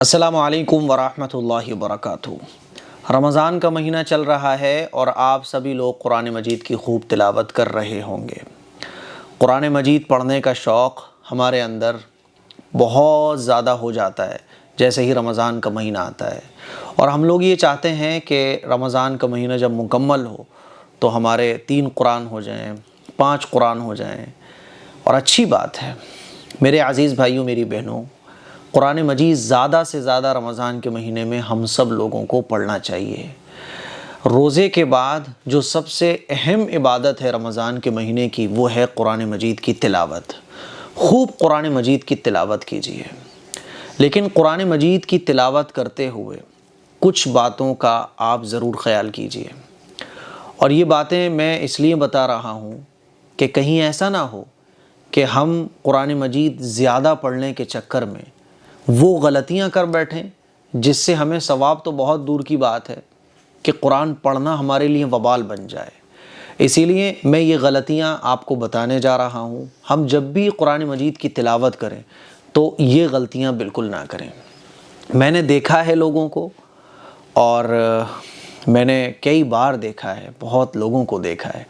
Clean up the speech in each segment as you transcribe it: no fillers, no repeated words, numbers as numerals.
السلام علیکم ورحمۃ اللہ وبرکاتہ۔ رمضان کا مہینہ چل رہا ہے اور آپ سبھی لوگ قرآن مجید کی خوب تلاوت کر رہے ہوں گے۔ قرآن مجید پڑھنے کا شوق ہمارے اندر بہت زیادہ ہو جاتا ہے جیسے ہی رمضان کا مہینہ آتا ہے، اور ہم لوگ یہ چاہتے ہیں کہ رمضان کا مہینہ جب مکمل ہو تو ہمارے 3 قرآن ہو جائیں، 5 قرآن ہو جائیں، اور اچھی بات ہے میرے عزیز بھائیوں، میری بہنوں، قرآن مجید زیادہ سے زیادہ رمضان کے مہینے میں ہم سب لوگوں کو پڑھنا چاہیے۔ روزے کے بعد جو سب سے اہم عبادت ہے رمضان کے مہینے کی، وہ ہے قرآن مجید کی تلاوت۔ خوب قرآن مجید کی تلاوت کیجیے، لیکن قرآن مجید کی تلاوت کرتے ہوئے کچھ باتوں کا آپ ضرور خیال کیجیے، اور یہ باتیں میں اس لیے بتا رہا ہوں کہ کہیں ایسا نہ ہو کہ ہم قرآن مجید زیادہ پڑھنے کے چکر میں وہ غلطیاں کر بیٹھیں جس سے ہمیں ثواب تو بہت دور کی بات ہے کہ قرآن پڑھنا ہمارے لیے وبال بن جائے۔ اسی لیے میں یہ غلطیاں آپ کو بتانے جا رہا ہوں۔ ہم جب بھی قرآن مجید کی تلاوت کریں تو یہ غلطیاں بالکل نہ کریں۔ میں نے دیکھا ہے لوگوں کو، اور میں نے کئی بار دیکھا ہے، بہت لوگوں کو دیکھا ہے،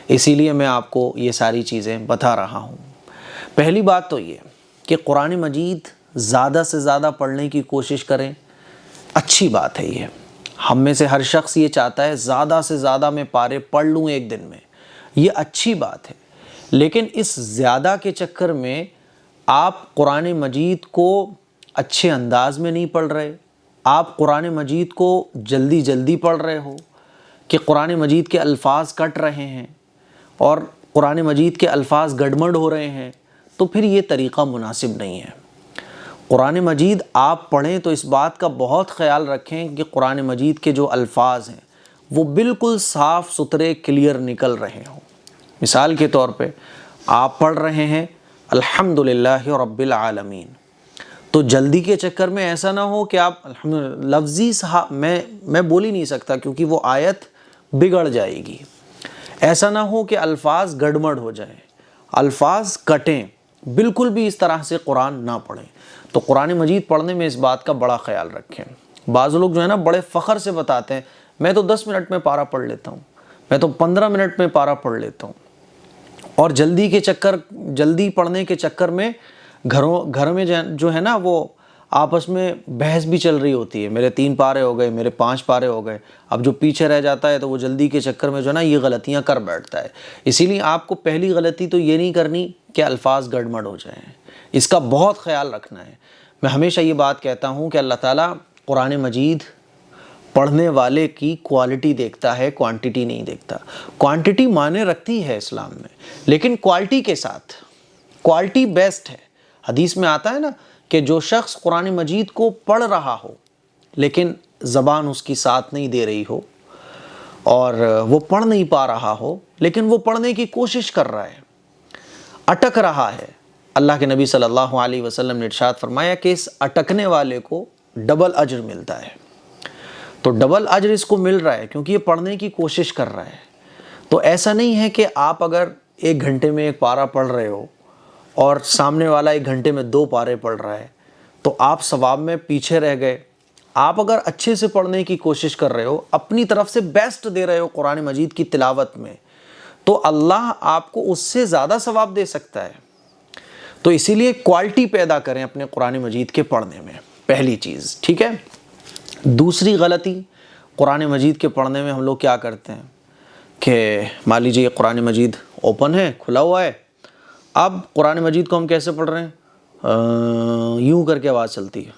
اسی لیے میں آپ کو یہ ساری چیزیں بتا رہا ہوں۔ پہلی بات تو یہ کہ قرآن مجید زیادہ سے زیادہ پڑھنے کی کوشش کریں۔ اچھی بات ہے، یہ ہم میں سے ہر شخص یہ چاہتا ہے زیادہ سے زیادہ میں پارے پڑھ لوں ایک دن میں، یہ اچھی بات ہے، لیکن اس زیادہ کے چکر میں آپ قرآن مجید کو اچھے انداز میں نہیں پڑھ رہے، آپ قرآن مجید کو جلدی جلدی پڑھ رہے ہو کہ قرآن مجید کے الفاظ کٹ رہے ہیں اور قرآن مجید کے الفاظ گڑبڑ ہو رہے ہیں، تو پھر یہ طریقہ مناسب نہیں ہے۔ قرآن مجید آپ پڑھیں تو اس بات کا بہت خیال رکھیں کہ قرآن مجید کے جو الفاظ ہیں وہ بالکل صاف ستھرے کلیئر نکل رہے ہوں۔ مثال کے طور پہ آپ پڑھ رہے ہیں الحمدللہ رب العالمین، تو جلدی کے چکر میں ایسا نہ ہو کہ آپ لفظی میں بول ہی نہیں سکتا کیونکہ وہ آیت بگڑ جائے گی، ایسا نہ ہو کہ الفاظ گڑبڑ ہو جائیں، الفاظ کٹیں، بالکل بھی اس طرح سے قرآن نہ پڑھیں۔ تو قرآن مجید پڑھنے میں اس بات کا بڑا خیال رکھیں۔ بعض لوگ جو ہے نا بڑے فخر سے بتاتے ہیں میں تو 10 منٹ میں پارہ پڑھ لیتا ہوں، میں تو 15 منٹ میں پارہ پڑھ لیتا ہوں، اور جلدی پڑھنے کے چکر میں گھر میں جو ہے نا وہ آپس میں بحث بھی چل رہی ہوتی ہے، میرے 3 پارے ہو گئے، میرے 5 پارے ہو گئے، اب جو پیچھے رہ جاتا ہے تو وہ جلدی کے چکر میں جو ہے نا یہ غلطیاں کر بیٹھتا ہے۔ اسی لیے آپ کو پہلی غلطی تو یہ نہیں کرنی کہ الفاظ گڑبڑ ہو جائیں، اس کا بہت خیال رکھنا ہے۔ میں ہمیشہ یہ بات کہتا ہوں کہ اللہ تعالیٰ قرآن مجید پڑھنے والے کی کوالٹی دیکھتا ہے، کوانٹٹی نہیں دیکھتا۔ کوانٹٹی معنی رکھتی ہے اسلام میں، لیکن کوالٹی کے ساتھ، کوالٹی بیسٹ ہے۔ حدیث میں آتا ہے نا کہ جو شخص قرآن مجید کو پڑھ رہا ہو لیکن زبان اس کی ساتھ نہیں دے رہی ہو، اور وہ پڑھ نہیں پا رہا ہو لیکن وہ پڑھنے کی کوشش کر رہا ہے، اٹک رہا ہے، اللہ کے نبی صلی اللہ علیہ وسلم نے ارشاد فرمایا کہ اس اٹکنے والے کو ڈبل اجر ملتا ہے۔ تو ڈبل اجر اس کو مل رہا ہے کیونکہ یہ پڑھنے کی کوشش کر رہا ہے۔ تو ایسا نہیں ہے کہ آپ اگر 1 گھنٹے میں 1 پارہ پڑھ رہے ہو اور سامنے والا 1 گھنٹے میں 2 پارے پڑھ رہا ہے تو آپ ثواب میں پیچھے رہ گئے۔ آپ اگر اچھے سے پڑھنے کی کوشش کر رہے ہو، اپنی طرف سے بیسٹ دے رہے ہو قرآن مجید کی تلاوت میں، تو اللہ آپ کو اس سے زیادہ ثواب دے سکتا ہے۔ تو اسی لیے کوالٹی پیدا کریں اپنے قرآن مجید کے پڑھنے میں، پہلی چیز، ٹھیک ہے۔ دوسری غلطی قرآن مجید کے پڑھنے میں ہم لوگ کیا کرتے ہیں کہ مان لیجیے قرآن مجید اوپن ہے، کھلا ہوا ہے، اب قرآن مجید کو ہم کیسے پڑھ رہے ہیں؟ یوں کر کے آواز چلتی ہے،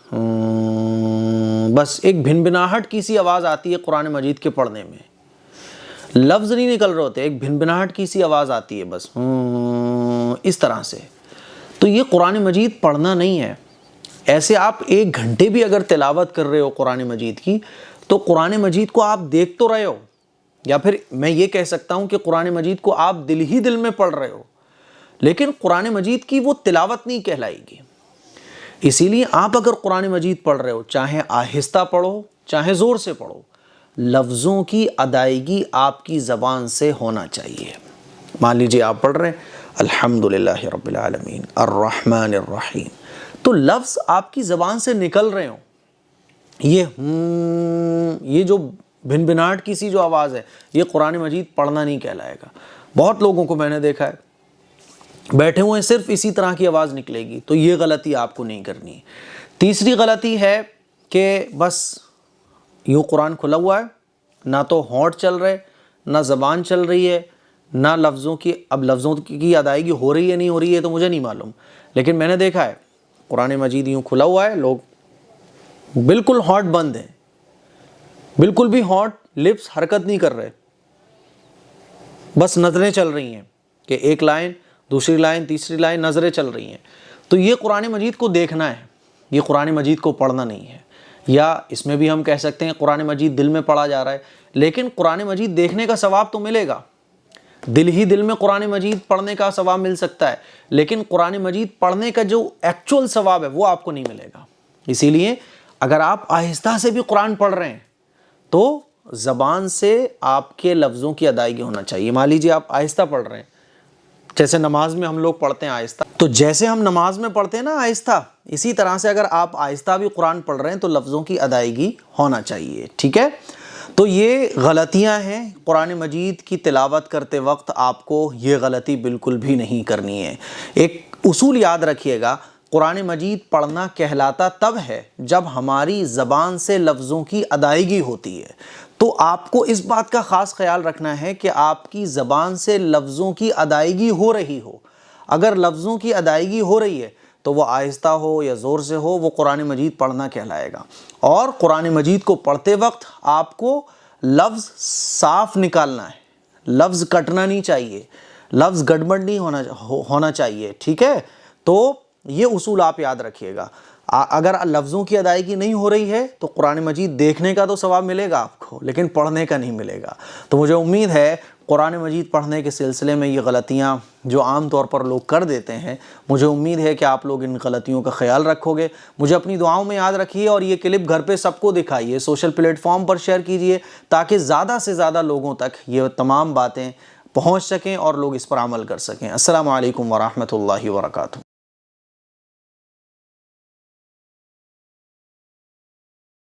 بس ایک بھنبھناہٹ کی سی آواز آتی ہے قرآن مجید کے پڑھنے میں، لفظ نہیں نکل رہے ہوتے، ایک بھنبھناہٹ کی سی آواز آتی ہے بس اس طرح سے۔ تو یہ قرآن مجید پڑھنا نہیں ہے۔ ایسے آپ 1 گھنٹے بھی اگر تلاوت کر رہے ہو قرآن مجید کی، تو قرآن مجید کو آپ دیکھ تو رہے ہو، یا پھر میں یہ کہہ سکتا ہوں کہ قرآن مجید کو آپ دل ہی دل میں پڑھ رہے ہو، لیکن قرآن مجید کی وہ تلاوت نہیں کہلائے گی۔ اسی لیے آپ اگر قرآن مجید پڑھ رہے ہو، چاہے آہستہ پڑھو چاہے زور سے پڑھو، لفظوں کی ادائیگی آپ کی زبان سے ہونا چاہیے۔ مان لیجیے آپ پڑھ رہے ہیں الحمدللہ رب العالمین الرحمن الرحیم، تو لفظ آپ کی زبان سے نکل رہے ہوں، یہ جو بھن بھناٹ کی سی جو آواز ہے، یہ قرآن مجید پڑھنا نہیں کہلائے گا۔ بہت لوگوں کو میں نے دیکھا ہے بیٹھے ہوئے ہیں، صرف اسی طرح کی آواز نکلے گی، تو یہ غلطی آپ کو نہیں کرنی۔ تیسری غلطی ہے کہ بس یوں قرآن کھلا ہوا ہے، نہ تو ہونٹ چل رہے، نہ زبان چل رہی ہے، نہ لفظوں کی ادائیگی ہو رہی ہے نہیں ہو رہی ہے تو مجھے نہیں معلوم، لیکن میں نے دیکھا ہے قرآن مجید یوں کھلا ہوا ہے، لوگ بالکل ہونٹ بند ہیں، بالکل بھی ہونٹ لپس حرکت نہیں کر رہے، بس نظریں چل رہی ہیں کہ ایک لائن، دوسری لائن، تیسری لائن، نظریں چل رہی ہیں۔ تو یہ قرآن مجید کو دیکھنا ہے، یہ قرآن مجید کو پڑھنا نہیں ہے۔ یا اس میں بھی ہم کہہ سکتے ہیں قرآن مجید دل میں پڑھا جا رہا ہے، لیکن قرآن مجید دیکھنے کا ثواب تو ملے گا، دل میں قرآن مجید پڑھنے کا ثواب مل سکتا ہے، لیکن قرآن مجید پڑھنے کا جو ایکچول ثواب ہے وہ آپ کو نہیں ملے گا۔ اسی لیے اگر آپ آہستہ سے بھی قرآن پڑھ رہے ہیں تو زبان سے آپ کے لفظوں کی ادائیگی ہونا چاہیے۔ مان لیجیے آپ آہستہ پڑھ رہے ہیں، جیسے نماز میں ہم لوگ پڑھتے ہیں آہستہ، تو جیسے ہم نماز میں پڑھتے ہیں نا آہستہ، اسی طرح سے اگر آپ آہستہ بھی قرآن پڑھ رہے ہیں تو لفظوں کی ادائیگی ہونا چاہیے، ٹھیک ہے؟ تو یہ غلطیاں ہیں، قرآن مجید کی تلاوت کرتے وقت آپ کو یہ غلطی بالکل بھی نہیں کرنی ہے۔ ایک اصول یاد رکھیے گا، قرآن مجید پڑھنا کہلاتا تب ہے جب ہماری زبان سے لفظوں کی ادائیگی ہوتی ہے۔ تو آپ کو اس بات کا خاص خیال رکھنا ہے کہ آپ کی زبان سے لفظوں کی ادائیگی ہو رہی ہو۔ اگر لفظوں کی ادائیگی ہو رہی ہے تو وہ آہستہ ہو یا زور سے ہو، وہ قرآن مجید پڑھنا کہلائے گا۔ اور قرآن مجید کو پڑھتے وقت آپ کو لفظ صاف نکالنا ہے، لفظ کٹنا نہیں چاہیے، لفظ گڑبڑ نہیں ہونا چاہیے، ٹھیک ہے؟ تو یہ اصول آپ یاد رکھیے گا۔ اگر لفظوں کی ادائیگی نہیں ہو رہی ہے تو قرآن مجید دیکھنے کا تو ثواب ملے گا آپ کو، لیکن پڑھنے کا نہیں ملے گا۔ تو مجھے امید ہے قرآن مجید پڑھنے کے سلسلے میں یہ غلطیاں جو عام طور پر لوگ کر دیتے ہیں، مجھے امید ہے کہ آپ لوگ ان غلطیوں کا خیال رکھو گے۔ مجھے اپنی دعاؤں میں یاد رکھیے اور یہ کلپ گھر پہ سب کو دکھائیے، سوشل پلیٹ فارم پر شیئر کیجیے تاکہ زیادہ سے زیادہ لوگوں تک یہ تمام باتیں پہنچ سکیں اور لوگ اس پر عمل کر سکیں۔ السلام علیکم ورحمۃ اللہ وبرکاتہ۔